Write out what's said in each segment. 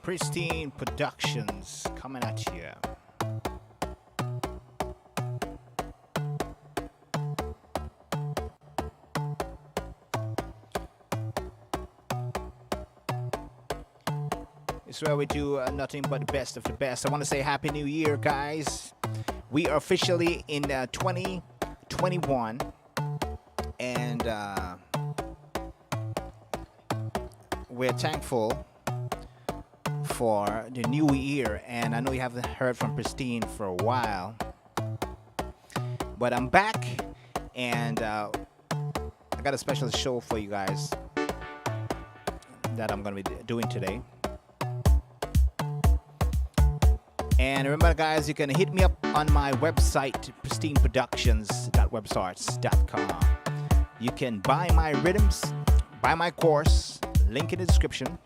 Pristine Productions coming at you. It's where we do nothing but the best of the best. I want to say Happy New Year, guys. We are officially in 2021, and we're thankful for the new year. And I know you haven't heard from Pristine for a while, but I'm back, and I got a special show for you guys that I'm going to be doing today. And remember, guys, you can hit me up on my website, pristineproductions.websarts.com. You can buy my rhythms, buy my course, link in the description.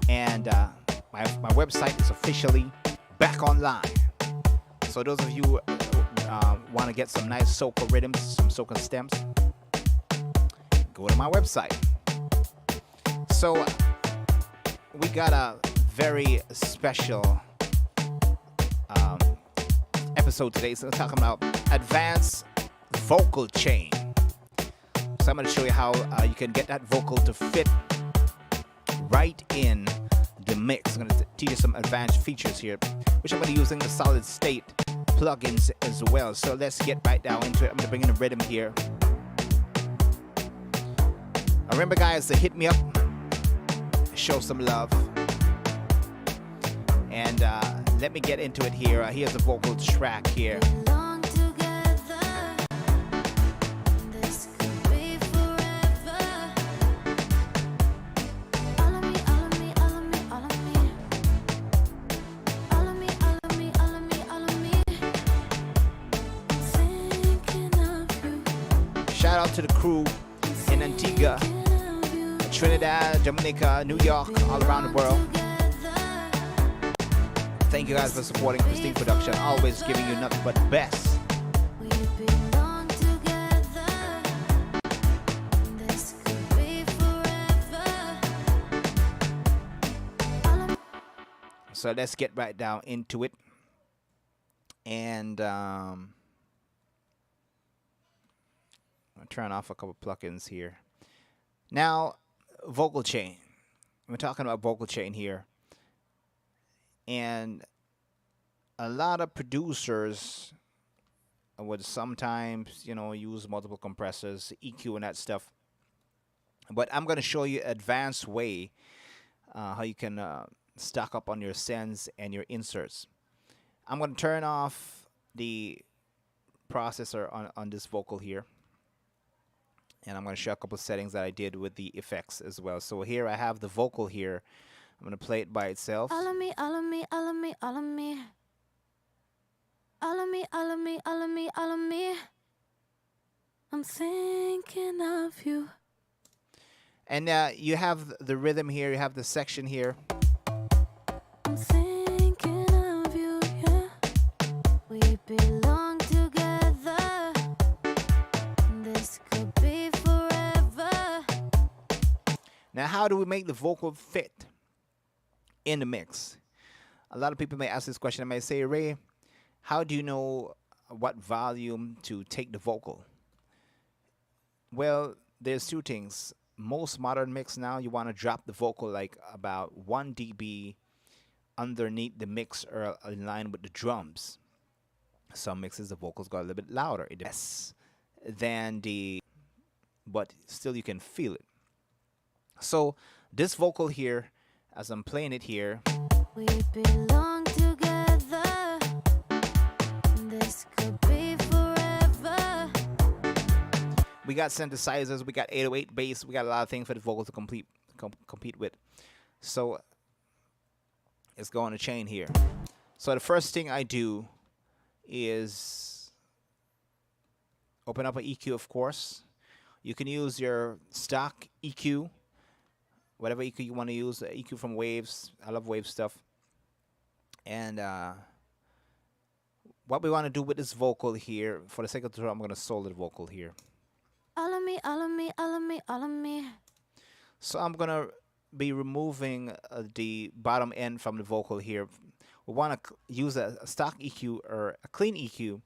And my website is officially back online. So those of you who want to get some nice soca rhythms, some soca stems, go to my website. So we got a very special episode today. So we're talking about advanced vocal chain. So I'm going to show you how you can get that vocal to fit right in the mix. I'm going to teach you some advanced features here, which I'm going to be using the solid state plugins as well. So let's get right down into it. I'm going to bring in the rhythm here. Remember, guys, to hit me up, show some love, and let me get into it here. Here's a vocal track here. Shout out to the crew in Antigua, Trinidad, Jamaica, New York, all around the world. Thank you guys for supporting Pristine Production, always giving you nothing but the best. So let's get right down into it. And I'll turn off a couple plugins here. Now, vocal chain. We're talking about vocal chain here. And a lot of producers would sometimes, use multiple compressors, EQ and that stuff. But I'm going to show you an advanced way how you can stock up on your sends and your inserts. I'm going to turn off the processor on this vocal here. And I'm going to show a couple of settings that I did with the effects as well. So here I have the vocal here. I'm going to play it by itself. All of me, all of me, all of me, all of me. All of me, all of me, all of me, all of me. I'm thinking of you. And you have the rhythm here. You have the section here. I'm thinking of you, yeah. We belong together. This could be forever. Now, how do we make the vocal fit in the mix? A lot of people may ask this question. They may say, Ray, how do you know what volume to take the vocal? Well, there's two things. Most modern mix now, you want to drop the vocal like about 1 dB underneath the mix or in line with the drums. Some mixes, the vocals got a little bit louder. It is than but still you can feel it. So this vocal here, as I'm playing it here, we belong together. This could be forever. We got synthesizers, we got 808 bass, we got a lot of things for the vocal to compete with. So let's go on a chain here. So the first thing I do is open up an EQ, of course. You can use your stock EQ, whatever EQ you want to use, EQ from Waves. I love Wave stuff. And what we want to do with this vocal here, for the sake of the I'm going to solo the vocal here. All of me, all of me, all of me, all of me. So I'm going to be removing the bottom end from the vocal here. We want to use a stock EQ or a clean EQ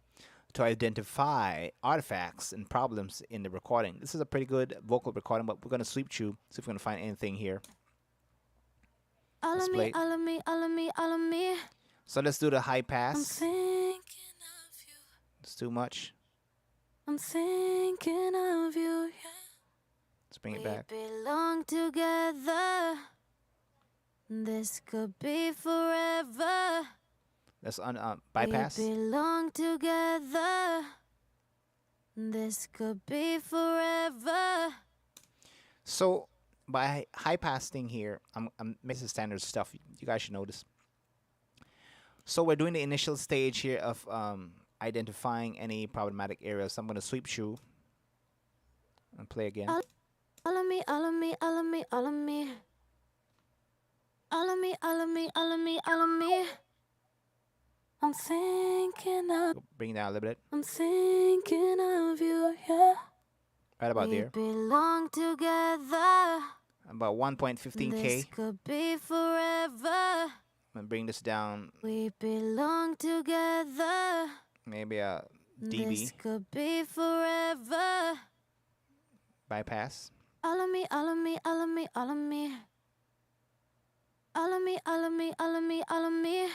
to identify artifacts and problems in the recording. This is a pretty good vocal recording, but we're going to sweep through, see if we're going to find anything here. All Let's of play me, it. all of me, all of me, all of me. So let's do the high I'm pass. thinking of you. It's too much. I'm thinking of you, yeah. Let's bring it back. We belong together. This could be forever. Let's bypass. We belong together. This could be forever. So by high passing here, I'm missing standard stuff. You guys should know this. So we're doing the initial stage here of identifying any problematic areas. So I'm going to sweep through and play again. All of me, all of me, all of me, all of me. All of me, all of me, all of me, all of me. I'm thinking of. Bring it down a little bit. I'm thinking of you, yeah. Right about there. We belong together. About 1.15K. This could be forever. I'm going to bring this down. We belong together. Maybe a dB. This could be forever. Bypass. All of me, all of me, all of me, all of me. All of me, all of me, all of me, all of me.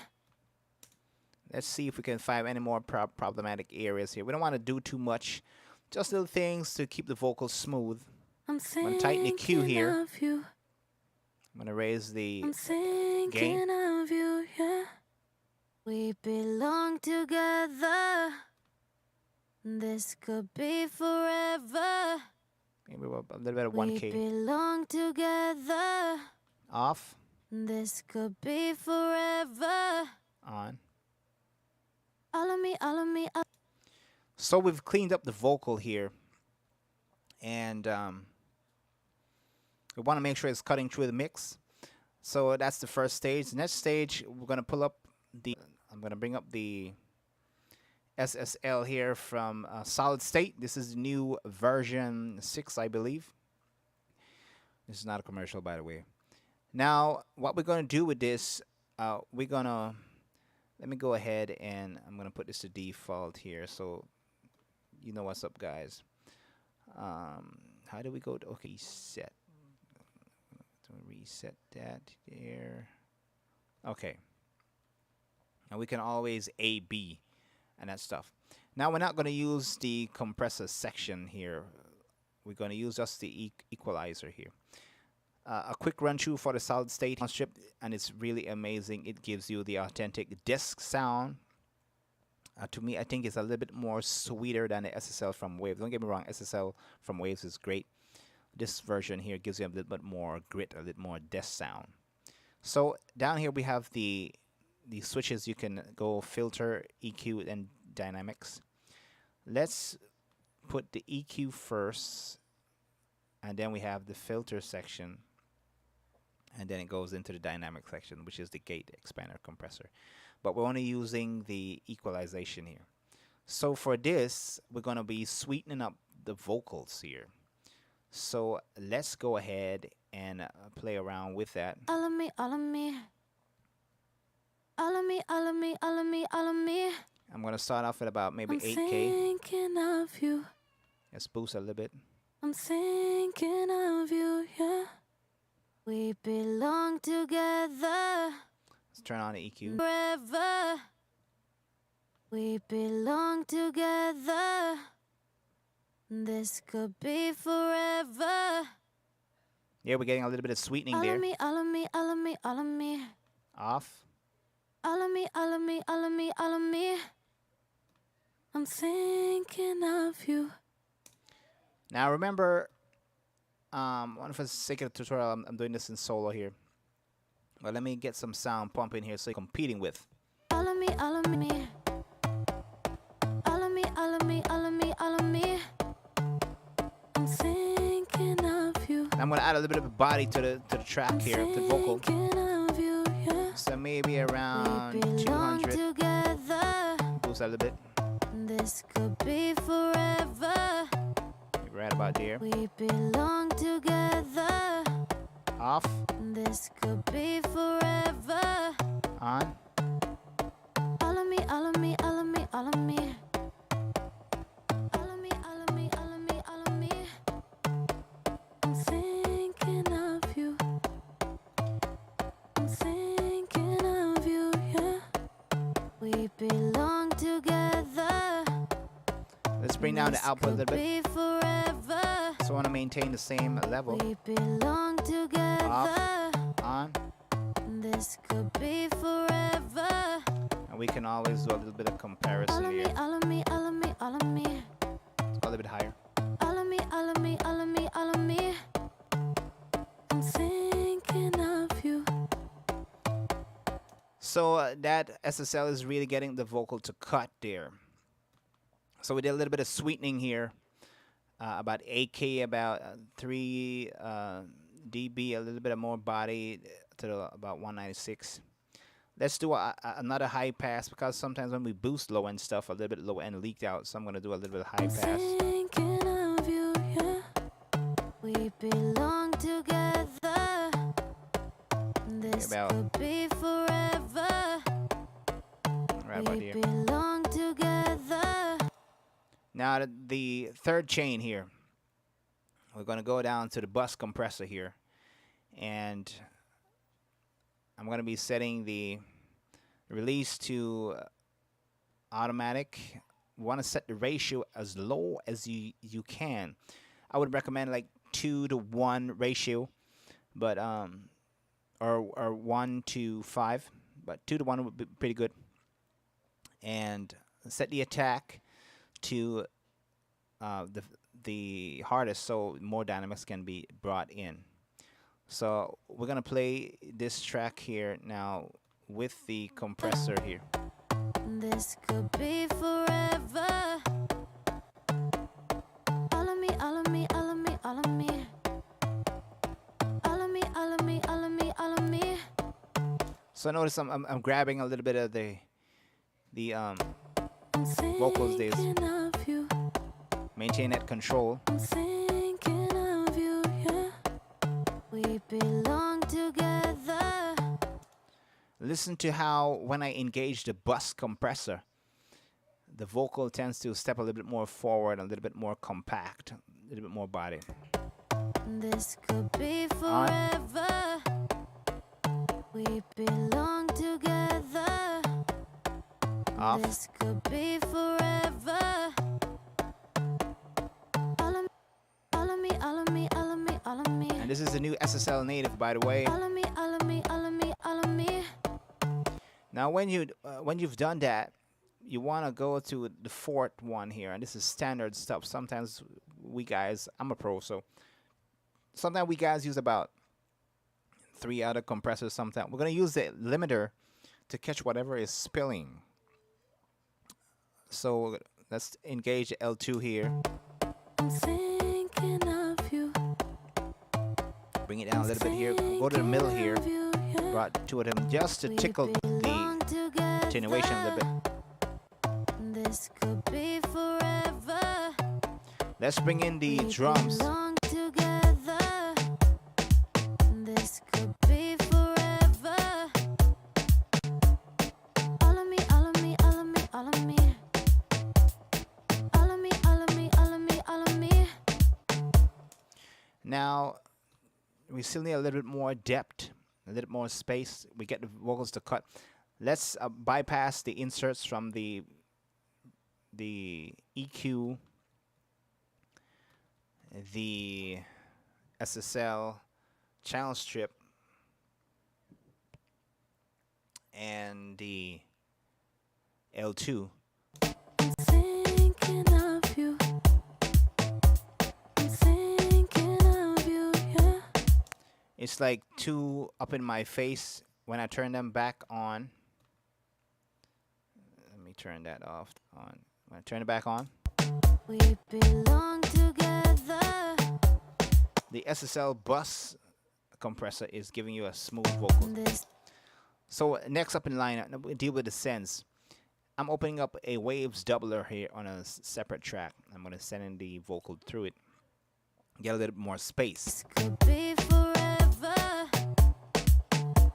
Let's see if we can find any more problematic areas here. We don't want to do too much. Just little things to keep the vocals smooth. I'm gonna tighten the Q here. of you. I'm going to raise the I'm thinking of you, yeah. We belong together. This could be forever. maybe a little bit of We 1K. belong together. Off. This could be forever. On. All of me, all of me, all. So we've cleaned up the vocal here. And we want to make sure it's cutting through the mix. So that's the first stage. The next stage, we're going to pull up the... I'm going to bring up the SSL here from Solid State. This is the new version 6, I believe. This is not a commercial, by the way. Now, what we're going to do with this, we're going to... Let me go ahead and I'm going to put this to default here. So you know what's up, guys. How do we go to... Okay, set. Reset that there. Okay. And we can always A, B, and that stuff. Now we're not going to use the compressor section here. We're going to use just the equalizer here. A quick run through for the solid state strip, and it's really amazing. It gives you the authentic disc sound. To me, I think it's a little bit more sweeter than the SSL from Waves. Don't get me wrong, SSL from Waves is great. This version here gives you a little bit more grit, a little more death sound. So down here we have the switches. You can go filter, EQ, and dynamics. Let's put the EQ first, and then we have the filter section, and then it goes into the dynamic section, which is the gate expander compressor. But we're only using the equalization here. So for this, we're going to be sweetening up the vocals here. So let's go ahead and play around with that. All of me, all of me. All of me, all of me, all of me, all of me. I'm going to start off at about maybe I'm 8K. thinking of you. Let's boost a little bit. I'm thinking of you, yeah. We belong together. Let's turn on the EQ. Forever. We belong together. This could be forever. Yeah, we're getting a little bit of sweetening All there. of me, all of me, all of me, all of me. Off. All of me, all of me, all of me, all of me. I'm thinking of you. Now remember, for the sake of the tutorial, I'm doing this in solo here. But let me get some sound pumping here so you're competing with. All of me, all of me. All of me, all of me, all of me, all of me. I'm thinking of you. I'm gonna add a little bit of a body to the track here, to the vocal. Thinking of you, yeah. So maybe around We belong 200. together. Boost a little bit. This could be forever. Maybe right about there. We belong together. Off. This could be forever. On. All of me, all of me, all of me, all of me. All of me, all of me, all of me, all of me. I'm thinking of you. I'm thinking of you, yeah. We belong together. Let's bring down the output a little bit. Forever. So I want to maintain the same level. We belong together. Off. On. This could be forever. And we can always do a little bit of comparison here. All of me, all of me, all of me. Let's go a little bit higher. All of me, all of me, all of me, all of me. I'm thinking of you. So that SSL is really getting the vocal to cut there. So we did a little bit of sweetening here. About 8K, about 3 dB, a little bit of more body to about 196. Let's do another high pass, because sometimes when we boost low end stuff, a little bit low end leaked out. So I'm going to do a little bit of high pass. Thinking of you, yeah. We belong together. This could be forever. Right about here. We belong together. Now the third chain here, we're going to go down to the bus compressor here, and I'm going to be setting the release to automatic. We want to set the ratio as low as you can. I would recommend like 2-to-1 ratio, but or 1-to-5, but 2-to-1 would be pretty good. And set the attack to the hardest, so more dynamics can be brought in. So we're gonna play this track here now with the compressor here. This could be forever. All of me, all of me, all of me, all of me. All of me, all of me, all of me, all of me. So notice I'm grabbing a little bit of the vocals there. Maintain that control. I'm thinking of you, yeah. We belong together. Listen to how when I engage the bus compressor, the vocal tends to step a little bit more forward, a little bit more compact, a little bit more body. This could be forever. We belong together. Off. This could be forever. All of me, all of me, all of me, all of me. And this is the new SSL native, by the way. All of me, all of me, all of me, all of me. Now, when you've done that, you want to go to the fourth one here, and this is standard stuff. Sometimes we guys, I'm a pro, so sometimes we guys use about 3 other compressors. Sometimes we're gonna use the limiter to catch whatever is spilling. So let's engage L2 here. I'm thinking of you. Bring it down a little bit here. Go to the middle here. Brought two of them just to tickle the attenuation a little bit. This could be forever. Let's bring in the drums. Together. This could be forever. All of me, all of me, all of me, all of me. All of me, all of me, all of me, all of me. Now, we still need a little bit more depth, a little more space. We get the vocals to cut. Let's bypass the inserts from the EQ, the SSL channel strip, and the L2. I'm thinking of you. I'm thinking of you, yeah. It's like too up in my face when I turn them back on. Let me turn that off. On. When I turn it back on, We belong together. the SSL bus compressor is giving you a smooth vocal. This So next up in line, we deal with the sends. I'm opening up a waves doubler here on a separate track. I'm going to send in the vocal through it. Get a little bit more space. could be forever.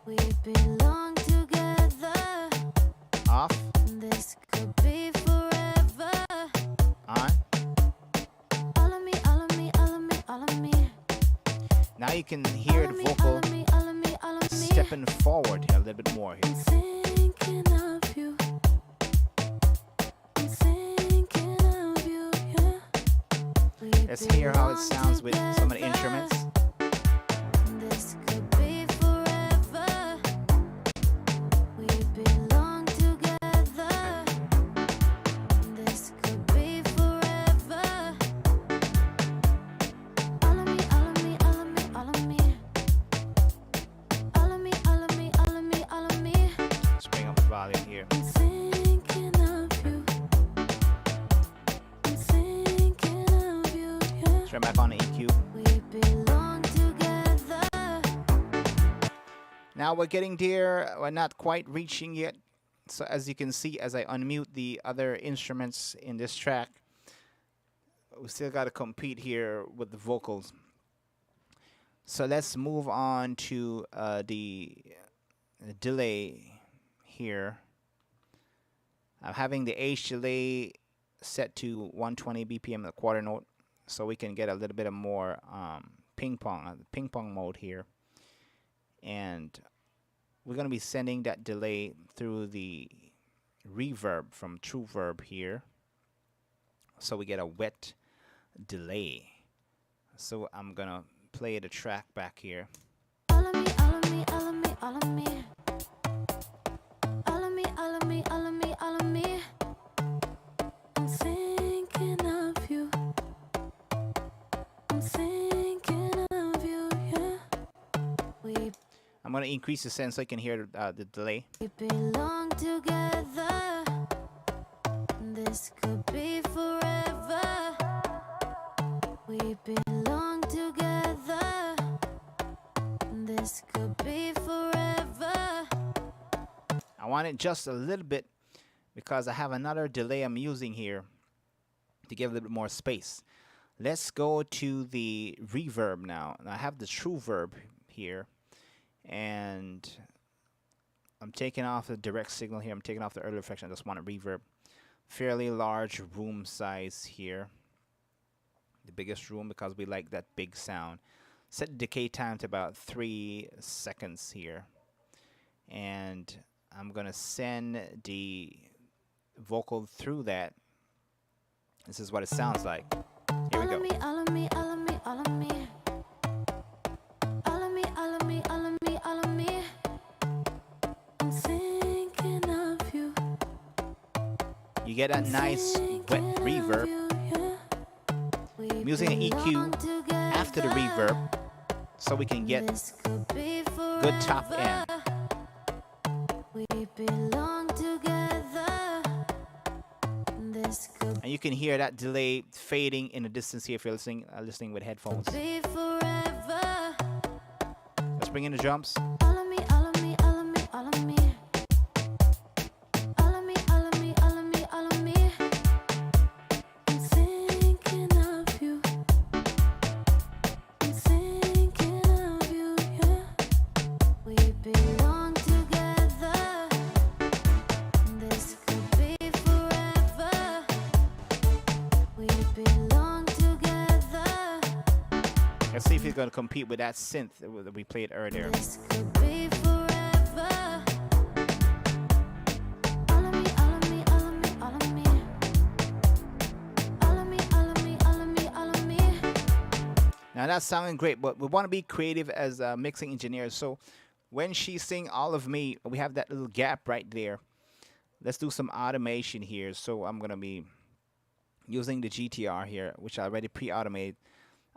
We belong together. Off. This could be forever. On. All of me, all of me, all of me, all of me. Now you can hear the vocal All of me, all of me, all of me. stepping forward here a little bit more I'm here. thinking of you. I'm thinking of you, yeah. We Let's hear how it belong sounds with some of the together. instruments. This could be forever. We belong together. This could be forever. All of me, all of me, all of me, all of me. All of me, all of me, all of me, all of me. Let's bring up the volume here. I'm thinking of you. I'm thinking of you, yeah. Turn back on the EQ. We belong together. Now we're getting there. We're not quite reaching yet. So as you can see, as I unmute the other instruments in this track, we still got to compete here with the vocals. So let's move on to the delay here. I'm having the H delay set to 120 BPM, the quarter note, so we can get a little bit of more ping pong mode here. And we're going to be sending that delay through the reverb from TrueVerb here, so we get a wet delay. So I'm going to play the track back here. All of me, all of me, all of me, all of me. All of me, all of me, all of me, all of me. I'm thinking of you. I'm thinking of you, yeah. We I'm going to increase the sense so you can hear the delay. belong together. This could be forever. We belong together. This could be forever. I want it just a little bit because I have another delay I'm using here to give a little bit more space. Let's go to the reverb now. I have the TrueVerb here, and I'm taking off the direct signal here. I'm taking off the early reflection. I just want a reverb. Fairly large room size here. The biggest room because we like that big sound. Set the decay time to about 3 seconds here. And I'm going to send the vocal through that. This is what it sounds like. Here we All go. of me, all of me, all of me, all of me. All of me, all of me, all of me, all of me. I'm thinking of you. You get a nice wet reverb. I'm using an EQ after the reverb so we can get good top end. We belong together. This could And you can hear that delay fading in the distance here if you're listening with headphones. be forever. Let's bring in the drums. All of me, all of me, all of me, all of me. All of me, all of me, all of me, all of me. I'm thinking of you. I'm thinking of you, yeah. We belong together. This could be forever. We belong together. Let's see if he's going to compete with that synth that we played earlier. This could be forever. All of me, all of me, all of me, all of me. All of me, all of me, all of me, all of me. Now that's sounding great, but we want to be creative as mixing engineers. So when she sing All of Me, we have that little gap right there. Let's do some automation here. So I'm going to be using the GTR here, which I already pre-automated.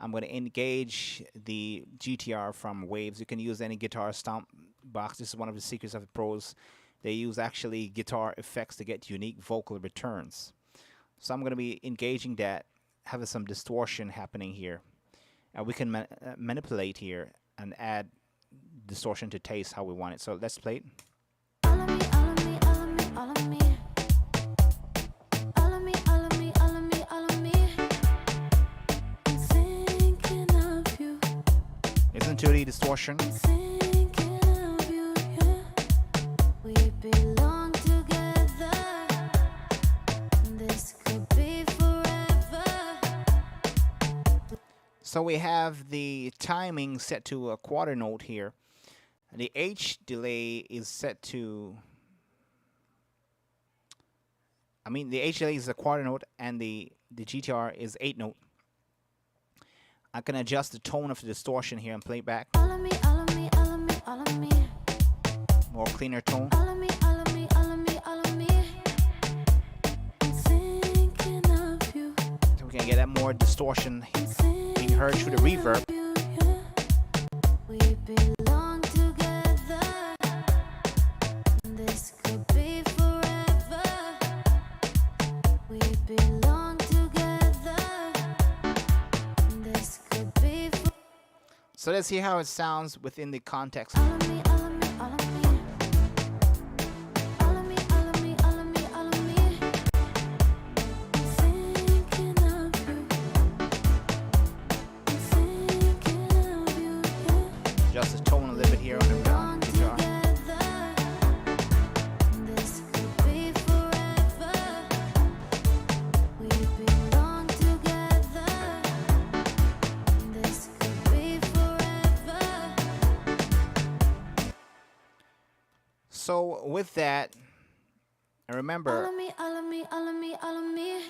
I'm going to engage the GTR from Waves. You can use any guitar stomp box. This is one of the secrets of the pros. They use actually guitar effects to get unique vocal returns. So I'm going to be engaging that, having some distortion happening here. And we can manipulate here and add distortion to taste how we want it. So let's play it. All of me, all of me, all of me, all of me. All of me, all of me, all of me, all of me. I'm thinking of you. Listen to the distortion. I'm thinking of you, So we have the timing set to a quarter note here. The H delay is set to, the H delay is a quarter note, and the GTR is 8 note. I can adjust the tone of the distortion here and play it back. All of me, all of me, all of me, all of me. More cleaner tone. All of me, all of me, all of me, all of me. I'm thinking of you. So we can get that more distortion being heard through the reverb. We belong together. This could be forever. We belong together. This could be forever. So let's hear how it sounds within the context. All of me, all of me, all of me. All of me, all of me, all of me, all of me. I'm thinking of you. I'm thinking of you, yeah. Adjust the tone a little bit here on the Belong guitar. together. This could be forever. We belong together. This could be forever. So with that, and All remember, of me, all of me, all of me, all of me.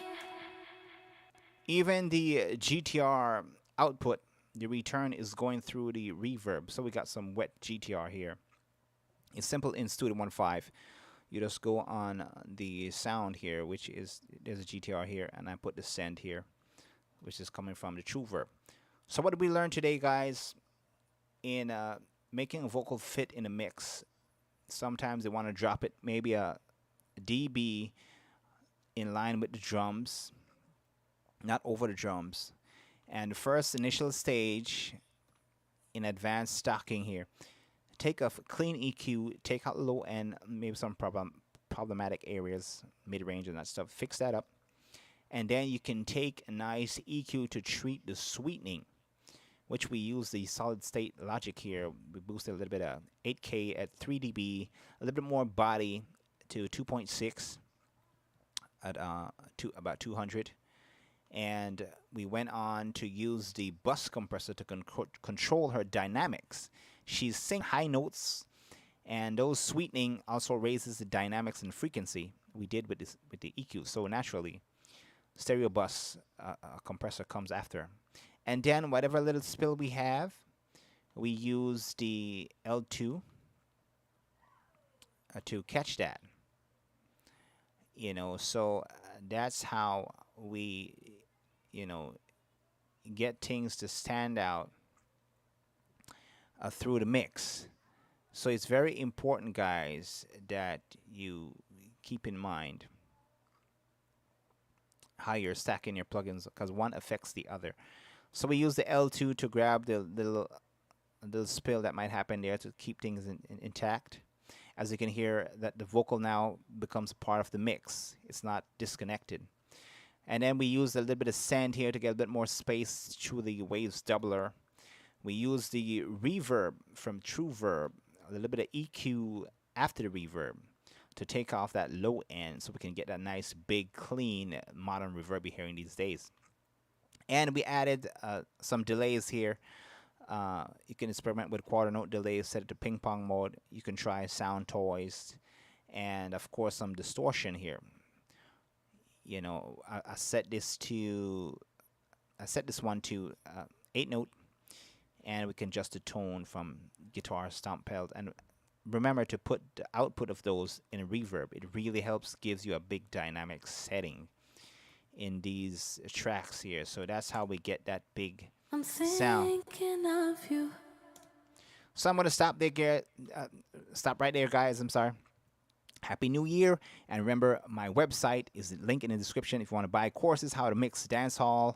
even the GTR output, the return is going through the reverb. So we got some wet GTR here. It's simple in Studio 1.5. You just go on the sound here, which is, there's a GTR here, and I put the send here, which is coming from the true verb. So what did we learn today, guys? In making a vocal fit in a mix, sometimes they want to drop it maybe a dB in line with the drums, not over the drums. And the first initial stage in advanced stocking here, take a clean EQ, take out low end, maybe some problematic areas, mid-range and that stuff, fix that up. And then you can take a nice EQ to treat the sweetening, which we use the solid state logic here. We boosted a little bit of 8K at 3 dB, a little bit more body to 2.6 at about 200. And we went on to use the bus compressor to control her dynamics. She's singing high notes, and those sweetening also raises the dynamics and frequency. We did with the EQ. So naturally, stereo bus compressor comes after. And then whatever little spill we have, we use the L2 to catch that. So that's how we, get things to stand out through the mix. So it's very important, guys, that you keep in mind how you're stacking your plugins, because one affects the other. So we use the L2 to grab the little spill that might happen there to keep things intact. As you can hear, that the vocal now becomes part of the mix. It's not disconnected. And then we use a little bit of send here to get a bit more space through the waves doubler. We use the reverb from True Verb, a little bit of EQ after the reverb to take off that low end so we can get that nice, big, clean, modern reverb you're hearing these days. And we added some delays here. You can experiment with quarter note delays, set it to ping pong mode. You can try sound toys, and of course some distortion here. I set this one to 8-note, and we can adjust the tone from guitar stomp pedals. And remember to put the output of those in a reverb. It really helps, gives you a big dynamic setting in these tracks here. So that's how we get that big I'm sound. thinking of you. So I'm going to stop there, stop right there, guys. I'm sorry. Happy New Year. And remember, my website is linked in the description if you want to buy courses, how to mix dancehall,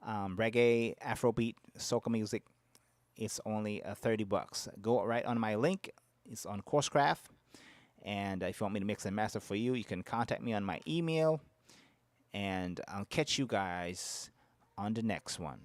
reggae, Afrobeat, soca music. It's only $30. Go right on my link. It's on CourseCraft. And if you want me to mix and master for you, you can contact me on my email. And I'll catch you guys on the next one.